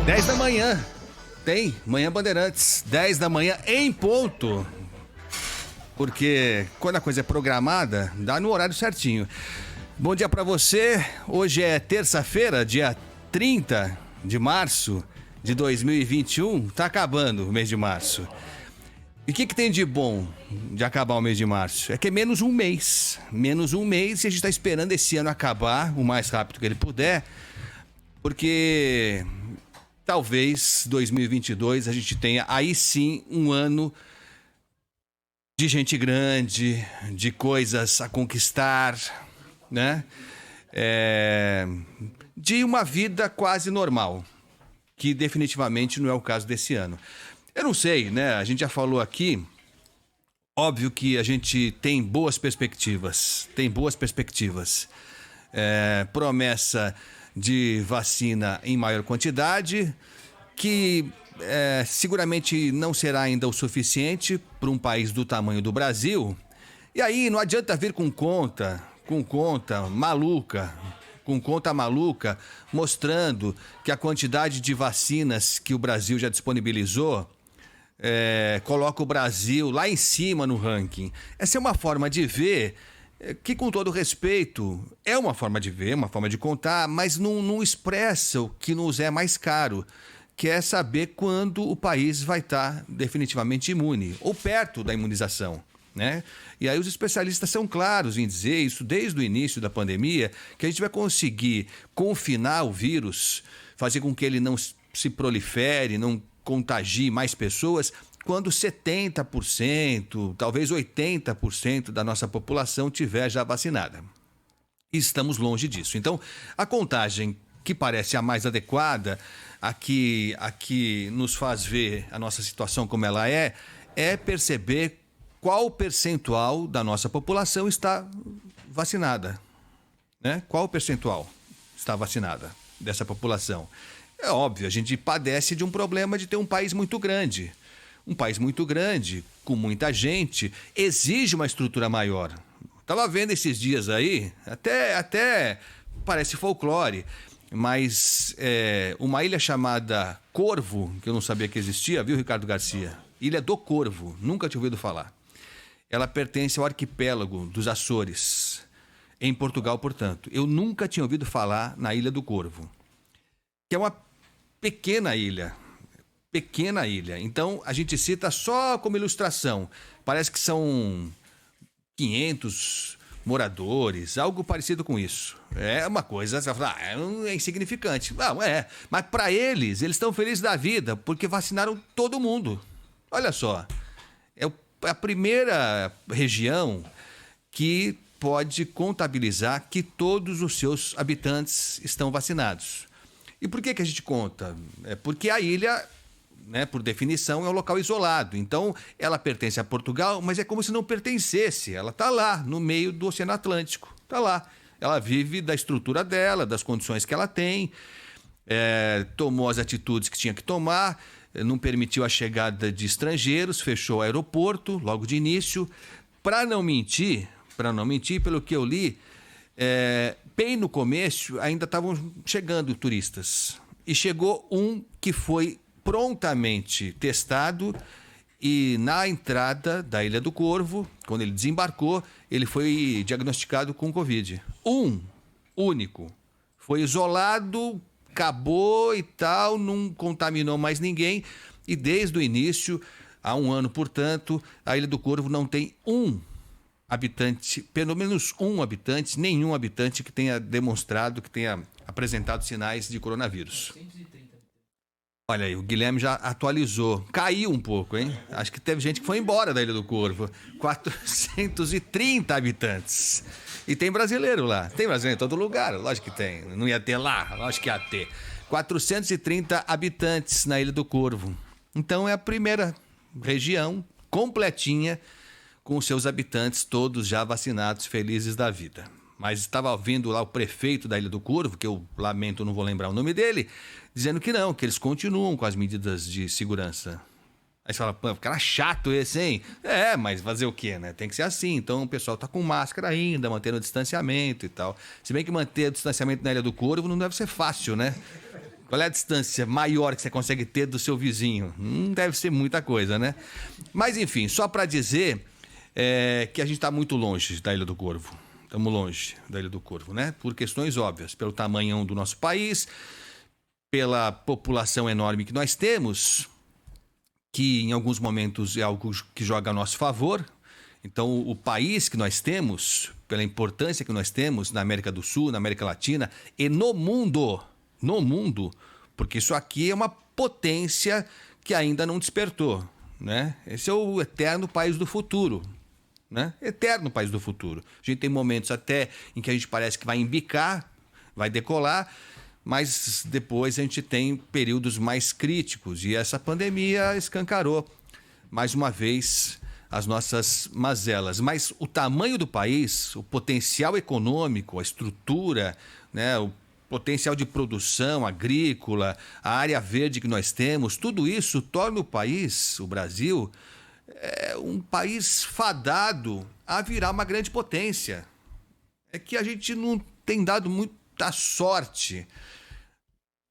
10 da manhã, tem Manhã Bandeirantes, 10 da manhã em ponto. Porque quando a coisa é programada, dá no horário certinho. Bom dia pra você, hoje é terça-feira, dia 30 de março de 2021, tá acabando o mês de março. E o que tem de bom de acabar o mês de março? É que é menos um mês e a gente tá esperando esse ano acabar o mais rápido que ele puder, porque talvez 2022 a gente tenha aí sim um ano de gente grande, de coisas a conquistar, né? De uma vida quase normal, que definitivamente não é o caso desse ano. Eu não sei, né? A gente já falou aqui, óbvio que a gente tem boas perspectivas, promessa de vacina em maior quantidade, que seguramente não será ainda o suficiente para um país do tamanho do Brasil. E aí não adianta vir com conta maluca, mostrando que a quantidade de vacinas que o Brasil já disponibilizou coloca o Brasil lá em cima no ranking. Essa é uma forma de ver que, com todo respeito, é uma forma de ver, uma forma de contar, mas não expressa o que nos é mais caro, que é saber quando o país vai estar definitivamente imune, ou perto da imunização, né? E aí os especialistas são claros em dizer isso desde o início da pandemia, que a gente vai conseguir confinar o vírus, fazer com que ele não se prolifere, não contagie mais pessoas, quando 70%, talvez 80% da nossa população tiver já vacinada. E estamos longe disso. Então, a contagem que parece a mais adequada, a que nos faz ver a nossa situação como ela é perceber qual percentual da nossa população está vacinada, né? Qual percentual está vacinada dessa população? É óbvio, a gente padece de um problema de ter um país muito grande. Um país muito grande, com muita gente, exige uma estrutura maior. Estava vendo esses dias aí, até parece folclore, mas uma ilha chamada Corvo, que eu não sabia que existia, viu, Ricardo Garcia? Ilha do Corvo, nunca tinha ouvido falar. Ela pertence ao arquipélago dos Açores, em Portugal, portanto. Eu nunca tinha ouvido falar na Ilha do Corvo, que é uma pequena ilha. Então, a gente cita só como ilustração. Parece que são 500 moradores, algo parecido com isso. É uma coisa, você vai falar, é insignificante. Não, mas para eles estão felizes da vida, porque vacinaram todo mundo. Olha só, é a primeira região que pode contabilizar que todos os seus habitantes estão vacinados. E por que a gente conta? É porque a ilha, né, por definição, é um local isolado. Então, ela pertence a Portugal, mas é como se não pertencesse. Ela está lá, no meio do Oceano Atlântico. Está lá. Ela vive da estrutura dela, das condições que ela tem, tomou as atitudes que tinha que tomar, não permitiu a chegada de estrangeiros, fechou o aeroporto logo de início. Para não mentir, pelo que eu li, bem no começo ainda estavam chegando turistas. E chegou um que foi prontamente testado e na entrada da Ilha do Corvo, quando ele desembarcou, ele foi diagnosticado com Covid. Único. Foi isolado, acabou e tal, não contaminou mais ninguém. E desde o início, há um ano, portanto, a Ilha do Corvo não tem habitante, pelo menos nenhum habitante que tenha demonstrado, que tenha apresentado sinais de coronavírus. 430. Olha aí, o Guilherme já atualizou. Caiu um pouco, hein? Acho que teve gente que foi embora da Ilha do Corvo. 430 habitantes. E tem brasileiro lá. Tem brasileiro em todo lugar, lógico que tem. Não ia ter lá, lógico que ia ter. 430 habitantes na Ilha do Corvo. Então é a primeira região completinha com seus habitantes todos já vacinados, felizes da vida. Mas estava ouvindo lá o prefeito da Ilha do Corvo, que eu lamento, não vou lembrar o nome dele, dizendo que não, que eles continuam com as medidas de segurança. Aí você fala, pô, cara chato esse, hein? Mas fazer o quê, né? Tem que ser assim. Então o pessoal tá com máscara ainda, mantendo o distanciamento e tal. Se bem que manter o distanciamento na Ilha do Corvo não deve ser fácil, né? Qual é a distância maior que você consegue ter do seu vizinho? Não deve ser muita coisa, né? Mas, enfim, só para dizer que a gente está muito longe da Ilha do Corvo. Estamos longe da Ilha do Corvo, né? Por questões óbvias, pelo tamanho do nosso país, pela população enorme que nós temos, que em alguns momentos é algo que joga a nosso favor. Então, o país que nós temos, pela importância que nós temos na América do Sul, na América Latina e no mundo, porque isso aqui é uma potência que ainda não despertou, né? Esse é o eterno país do futuro, né? Eterno país do futuro. A gente tem momentos até em que a gente parece que vai embicar, vai decolar, mas depois a gente tem períodos mais críticos e essa pandemia escancarou mais uma vez as nossas mazelas. Mas o tamanho do país, o potencial econômico, a estrutura, né, o potencial de produção agrícola, a área verde que nós temos, tudo isso torna o país, o Brasil, um país fadado a virar uma grande potência. É que a gente não tem dado muita sorte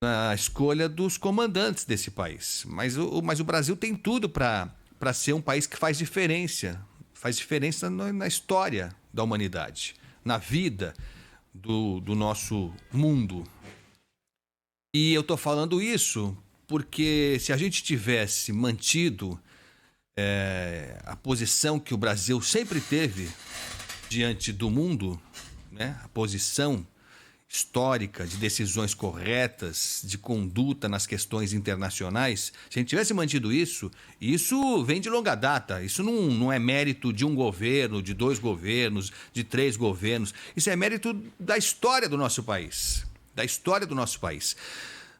na escolha dos comandantes desse país. Mas o Brasil tem tudo para ser um país que faz diferença na história da humanidade, na vida do nosso mundo. E eu estou falando isso porque se a gente tivesse mantido a posição que o Brasil sempre teve diante do mundo, né? A posição histórica de decisões corretas, de conduta nas questões internacionais, se a gente tivesse mantido isso vem de longa data, isso não é mérito de um governo, de 2 governos, de 3 governos, isso é mérito da história do nosso país,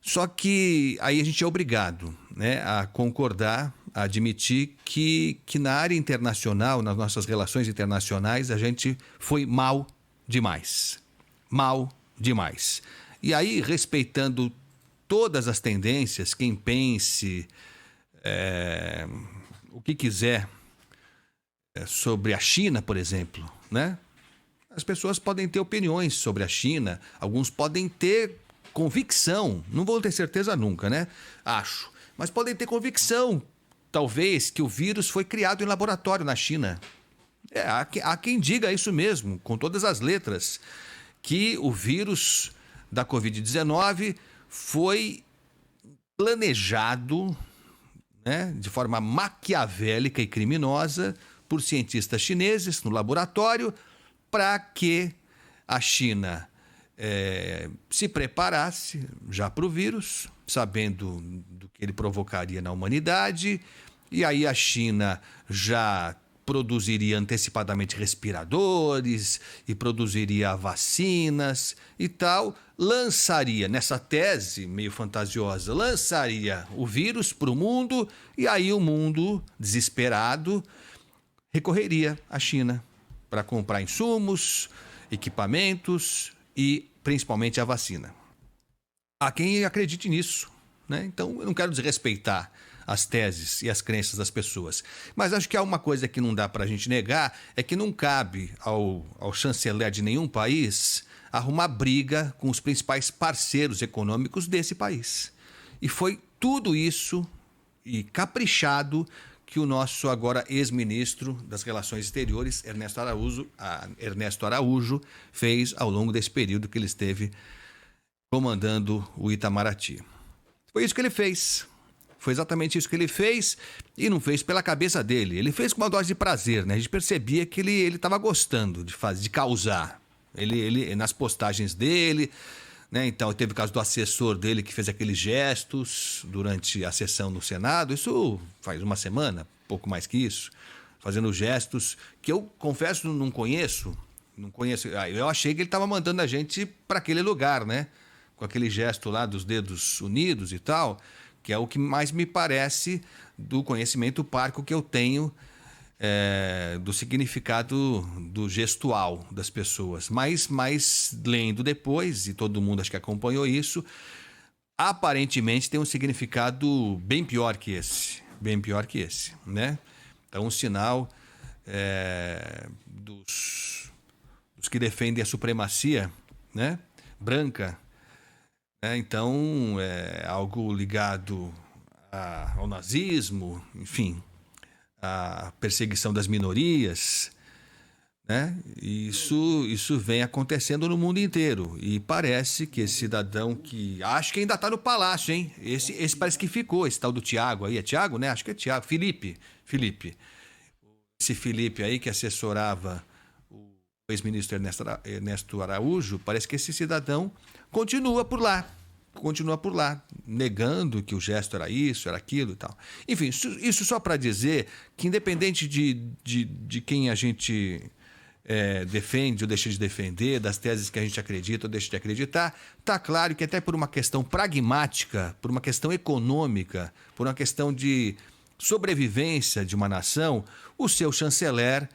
Só que aí a gente é obrigado, né, a concordar, a admitir que na área internacional, nas nossas relações internacionais, a gente foi mal demais. E aí, respeitando todas as tendências, quem pense o que quiser sobre a China, por exemplo, né? As pessoas podem ter opiniões sobre a China, alguns podem ter convicção, não vou ter certeza nunca, né? Acho, mas podem ter convicção, talvez, que o vírus foi criado em laboratório na China. Há quem diga isso mesmo, com todas as letras, que o vírus da Covid-19 foi planejado, né, de forma maquiavélica e criminosa por cientistas chineses no laboratório para que a China se preparasse já para o vírus, sabendo do que ele provocaria na humanidade, e aí a China já produziria antecipadamente respiradores e produziria vacinas e tal, lançaria, nessa tese meio fantasiosa, lançaria o vírus para o mundo e aí o mundo, desesperado, recorreria à China para comprar insumos, equipamentos e principalmente a vacina. Há quem acredite nisso, né? Então eu não quero desrespeitar as teses e as crenças das pessoas. Mas acho que há uma coisa que não dá para a gente negar, é que não cabe ao chanceler de nenhum país arrumar briga com os principais parceiros econômicos desse país. E foi tudo isso, e caprichado, que o nosso agora ex-ministro das Relações Exteriores, Ernesto Araújo, fez ao longo desse período que ele esteve comandando o Itamaraty. Foi isso que ele fez. Foi exatamente isso que ele fez e não fez pela cabeça dele. Ele fez com uma dose de prazer, né? A gente percebia que ele estava gostando de causar. Ele nas postagens dele, né? Então teve o caso do assessor dele que fez aqueles gestos durante a sessão no Senado. Isso faz uma semana, pouco mais que isso, fazendo gestos que eu confesso não conheço. Eu achei que ele estava mandando a gente para aquele lugar, né? Com aquele gesto lá dos dedos unidos e tal, que é o que mais me parece do conhecimento parco que eu tenho do significado do gestual das pessoas. Mas lendo depois, e todo mundo acho que acompanhou isso, aparentemente tem um significado bem pior que esse, né? Então, um sinal dos que defendem a supremacia, né, branca, né? Então, é algo ligado ao nazismo, enfim, à perseguição das minorias, né? Isso vem acontecendo no mundo inteiro. E parece que esse cidadão que... Acho que ainda está no palácio, hein? Esse parece que ficou, esse tal do Tiago aí. É Tiago, né? Acho que é Tiago. Felipe. Esse Felipe aí que assessorava o ex-ministro Ernesto Araújo, parece que esse cidadão continua por lá. Continua por lá, negando que o gesto era isso, era aquilo e tal. Enfim, isso só para dizer que independente de quem a gente defende ou deixa de defender, das teses que a gente acredita ou deixa de acreditar, está claro que até por uma questão pragmática, por uma questão econômica, por uma questão de sobrevivência de uma nação, o seu chanceler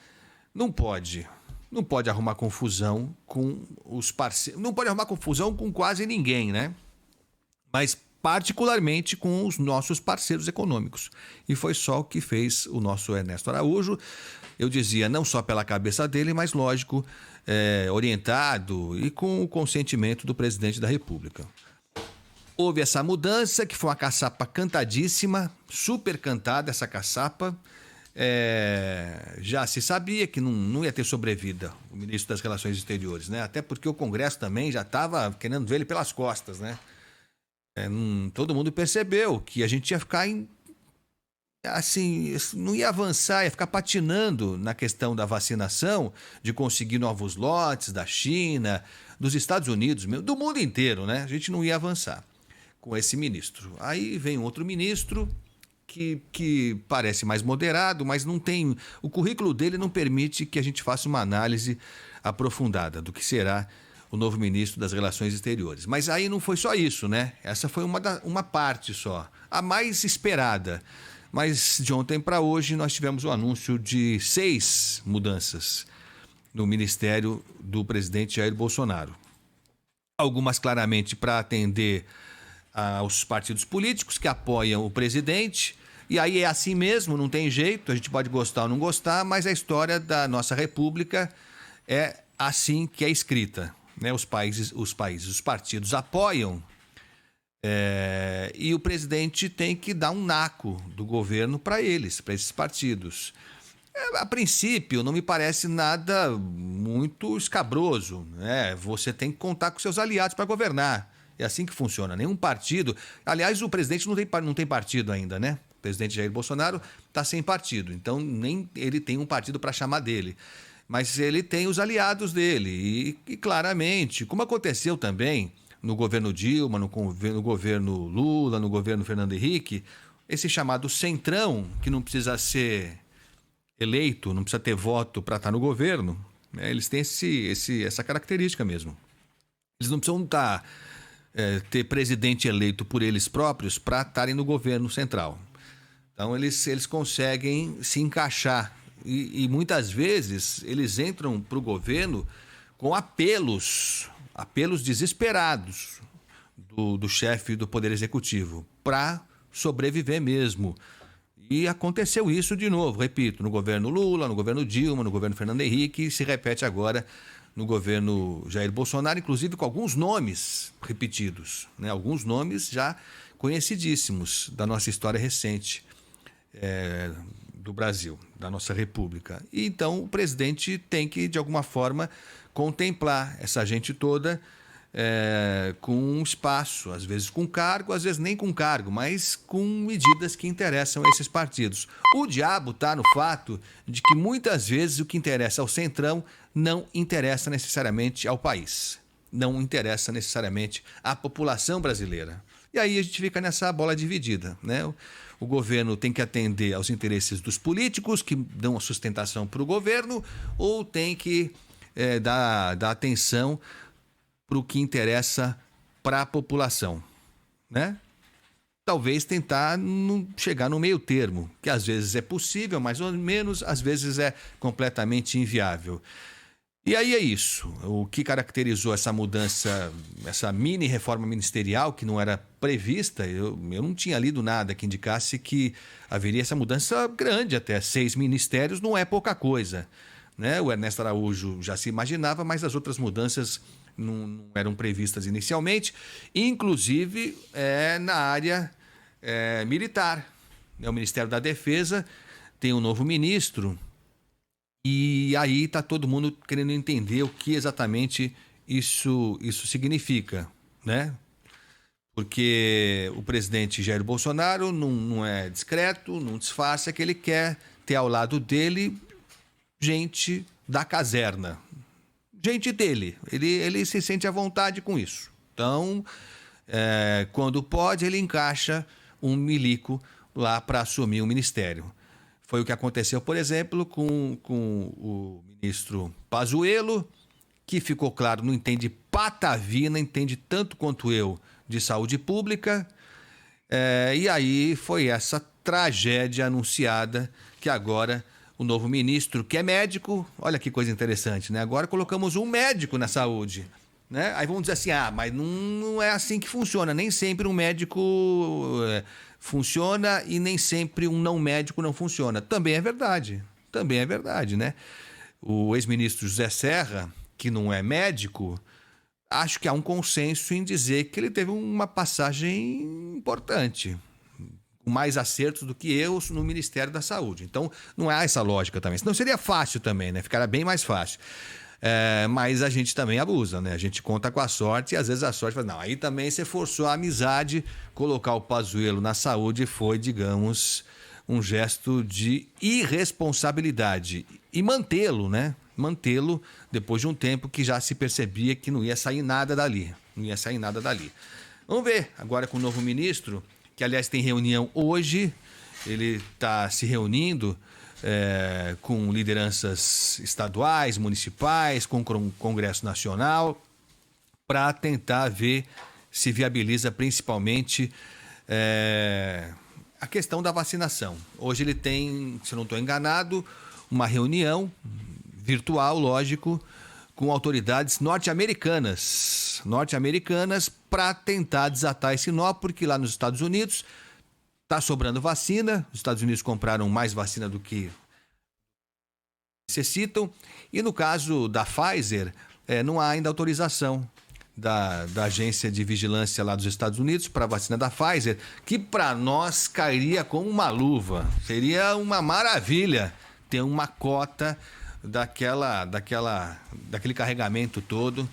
não pode arrumar confusão com os parceiros, não pode arrumar confusão com quase ninguém, né? Mas particularmente com os nossos parceiros econômicos. E foi só o que fez o nosso Ernesto Araújo. Eu dizia, não só pela cabeça dele, mas, lógico, orientado e com o consentimento do presidente da República. Houve essa mudança, que foi uma caçapa cantadíssima, super cantada essa caçapa. Já se sabia que não ia ter sobrevida o ministro das Relações Exteriores, né? Até porque o Congresso também já estava querendo ver ele pelas costas, né? Todo mundo percebeu que a gente ia ficar assim, não ia avançar, ia ficar patinando na questão da vacinação, de conseguir novos lotes da China, dos Estados Unidos, do mundo inteiro, né? A gente não ia avançar com esse ministro. Aí vem um outro ministro que parece mais moderado, mas não tem... O currículo dele não permite que a gente faça uma análise aprofundada do que será o novo ministro das Relações Exteriores. Mas aí não foi só isso, né? Essa foi uma parte só, a mais esperada. Mas de ontem para hoje nós tivemos o anúncio de 6 mudanças no ministério do presidente Jair Bolsonaro. Algumas claramente para atender aos partidos políticos que apoiam o presidente. E aí é assim mesmo, não tem jeito, a gente pode gostar ou não gostar, mas a história da nossa república é assim que é escrita. Né? Os partidos apoiam e o presidente tem que dar um naco do governo para esses partidos. A princípio, não me parece nada muito escabroso, né? Você tem que contar com seus aliados para governar. É assim que funciona. Nenhum partido... Aliás, o presidente não tem partido ainda, né? O presidente Jair Bolsonaro está sem partido, então nem ele tem um partido para chamar dele. Mas ele tem os aliados dele e claramente, como aconteceu também no governo Dilma, no governo Lula, no governo Fernando Henrique, esse chamado centrão, que não precisa ser eleito, não precisa ter voto para estar no governo, né? Eles têm essa característica mesmo. Eles não precisam ter presidente eleito por eles próprios para estarem no governo central. Então eles conseguem se encaixar e muitas vezes eles entram para o governo com apelos desesperados do chefe do Poder Executivo para sobreviver mesmo. E aconteceu isso de novo, repito, no governo Lula, no governo Dilma, no governo Fernando Henrique, e se repete agora no governo Jair Bolsonaro, inclusive com alguns nomes repetidos, né? Alguns nomes já conhecidíssimos da nossa história recente do Brasil, da nossa república. E então o presidente tem que, de alguma forma, contemplar essa gente toda com um espaço, às vezes com cargo, às vezes nem com cargo, mas com medidas que interessam a esses partidos. O diabo está no fato de que muitas vezes o que interessa ao centrão não interessa necessariamente ao país, não interessa necessariamente à população brasileira. E aí a gente fica nessa bola dividida, né? O governo tem que atender aos interesses dos políticos que dão a sustentação para o governo ou tem que dar atenção para o que interessa para a população, né? Talvez tentar chegar no meio termo, que às vezes é possível, mais ou menos, às vezes é completamente inviável. E aí é isso. O que caracterizou essa mudança, essa mini reforma ministerial que não era prevista, eu não tinha lido nada que indicasse que haveria essa mudança grande, até 6 ministérios não é pouca coisa, né? O Ernesto Araújo já se imaginava, mas as outras mudanças não eram previstas inicialmente, inclusive na área militar. O Ministério da Defesa tem um novo ministro e aí está todo mundo querendo entender o que exatamente isso significa, né? Porque o presidente Jair Bolsonaro não é discreto, não disfarça que ele quer ter ao lado dele gente da caserna, gente dele. Ele se sente à vontade com isso. Então, quando pode, ele encaixa um milico lá para assumir o ministério. Foi o que aconteceu, por exemplo, com o ministro Pazuello, que ficou claro, não entende patavina, entende tanto quanto eu de saúde pública, e aí foi essa tragédia anunciada que agora o novo ministro, que é médico, olha que coisa interessante, né? Agora colocamos um médico na saúde, né? Aí vamos dizer assim, mas não é assim que funciona, nem sempre um médico funciona e nem sempre um não médico não funciona. Também é verdade, né? O ex-ministro José Serra, que não é médico, acho que há um consenso em dizer que ele teve uma passagem importante, com mais acertos do que eu no Ministério da Saúde. Então, não há essa lógica também. Senão seria fácil também, né? Ficaria bem mais fácil. Mas a gente também abusa, né? A gente conta com a sorte e às vezes a sorte fala, não, aí também você forçou a amizade, colocar o Pazuello na saúde foi, digamos, um gesto de irresponsabilidade. E mantê-lo, né? Mantê-lo depois de um tempo que já se percebia que não ia sair nada dali. Vamos ver agora com o novo ministro, que aliás tem reunião hoje, ele está se reunindo com lideranças estaduais, municipais, com o Congresso Nacional, para tentar ver se viabiliza principalmente a questão da vacinação. Hoje ele tem, se eu não estou enganado, uma reunião virtual, lógico, com autoridades norte-americanas para tentar desatar esse nó, porque lá nos Estados Unidos está sobrando vacina, os Estados Unidos compraram mais vacina do que necessitam, e no caso da Pfizer, não há ainda autorização da agência de vigilância lá dos Estados Unidos para a vacina da Pfizer, que para nós cairia como uma luva, seria uma maravilha ter uma cota daquele carregamento todo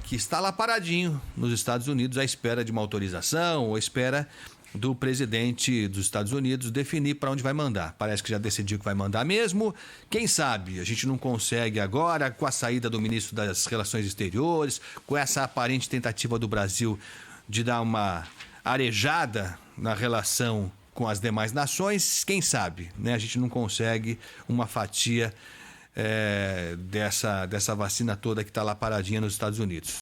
que está lá paradinho nos Estados Unidos à espera de uma autorização ou à espera do presidente dos Estados Unidos definir para onde vai mandar. Parece que já decidiu que vai mandar mesmo. Quem sabe a gente não consegue agora, com a saída do ministro das Relações Exteriores, com essa aparente tentativa do Brasil de dar uma arejada na relação com as demais nações, quem sabe, né? A gente não consegue uma fatia dessa vacina toda que está lá paradinha nos Estados Unidos.